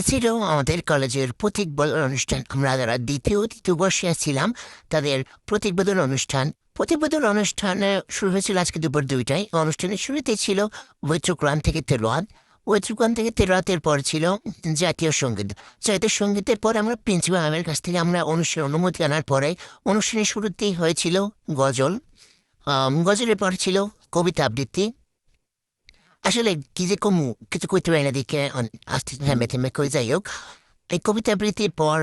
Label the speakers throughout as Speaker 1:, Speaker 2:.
Speaker 1: ছিল আমাদের কলেজের প্রতীক বদল অনুষ্ঠান। আমরা যারা দ্বিতীয় বর্ষে ছিলাম তাদের প্রতীক বদল অনুষ্ঠান। প্রতীক বদল অনুষ্ঠানে শুরু হয়েছিল আজকে দুপুর 2টায়। অনুষ্ঠানের শুরুতে ছিল ওয়েত্রকুরান থেকে তেলোয়াত। ওয়েত্রকুরান থেকে তেলোয়াতের পর ছিল জাতীয় সঙ্গীত। জাতীয় সঙ্গীতের পর আমরা প্রিন্সিপাল ম্যামের কাছ থেকে আমরা অনুষ্ঠানের অনুমতি আনার পরে অনুষ্ঠানের শুরুতেই হয়েছিল গজল। গজলের পর ছিল কবিতা আবৃত্তি। আসলে কি যে কমু কিছু কইতে পারি না দেখে আস্তে থেমে থেমে কই। যাই হোক, এই কবিতা আবৃত্তির পর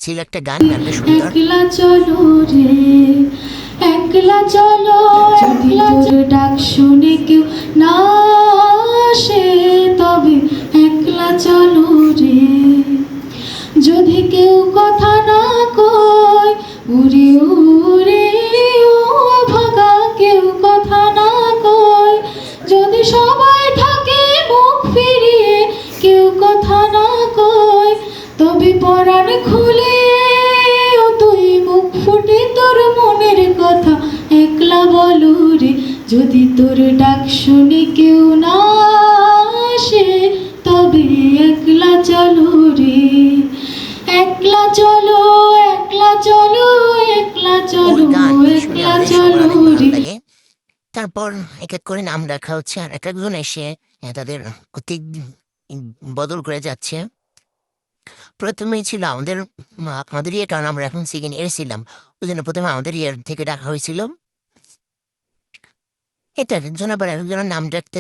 Speaker 1: ছিল একটা গান, গানটা সুন্দর।
Speaker 2: একলা চলো রে, একলা চলো, একলা তোর ডাক শুনে কেউ না আসে, তবে একলা চলো রে। যদি কেউ কথা না কয়, উড়ে উড়ে ও ভাগা, কেউ কথা না কয়, যদি সবাই থাকে মুখ ফিরিয়ে, কেউ কথা না কয়, তবে পরাণ খুলে ও তুই মুখ ফুটে তোর মনের কথা একলা বলো রে। যদি তোর ডাক শুনে কেউ না আসে, তবে একলা চলো রে। একলা চলো, একলা চলো, একলা
Speaker 1: ওই
Speaker 2: চলো,
Speaker 1: গান শুনে
Speaker 2: একলা
Speaker 1: আমাদের সবার
Speaker 2: চলো
Speaker 1: অনেক ভালো
Speaker 2: রে।
Speaker 1: লাগে। তারপর এক এক করে নাম রাখা হচ্ছে, আর এক একজন এসে তাদের প্রতীক বদল করে যাচ্ছে। প্রথমেই ছিল আমাদের ইয়ে, কারণ আমরা এখন সেকেন্ড ইয়ার ছিলাম, ওই জন্য প্রথমে আমাদের ইয়ার থেকে ডাকা হয়েছিল। এটার জন্য আবার একজনের নাম ডাকতে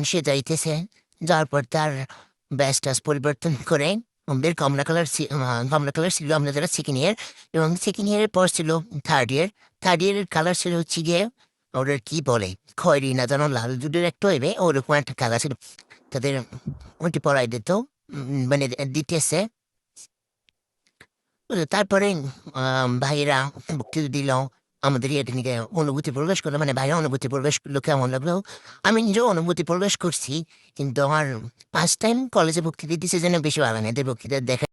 Speaker 1: সে যাইতেছে। যাওয়ার পর তার ব্যাস ট্যাস পরিবর্তন করে আমাদের কমলা কালার ছিল আমরা যারা সেকেন্ড ইয়ার, এবং সেকেন্ড ইয়ারের পর ছিল থার্ড ইয়ার। থার্ড ইয়ারের কালার ছিল হচ্ছে গিয়ে ওদের কি বলে, খয়েরি না জানো লাল দুধের একটা হইবে, ওরকম একটা কালার ছিল। তাদের ওইটি পড়াই দিত, মানে দিতেছে। তারপরে ভাইয়েরা বক্তৃতা দিল, আমাদের এটা নিয়ে অনুভূতি প্রকাশ করলো, মানে ভাইরা অনুভূতি প্রকাশ করলো কেমন লাগলো। আমি নিজেও অনুভূতি প্রকাশ করছি, কিন্তু আমার ফার্স্ট টাইম কলেজে বক্তৃতা দিতেছে যেন বেশি ভালো না, এদের বক্তৃতা দেখা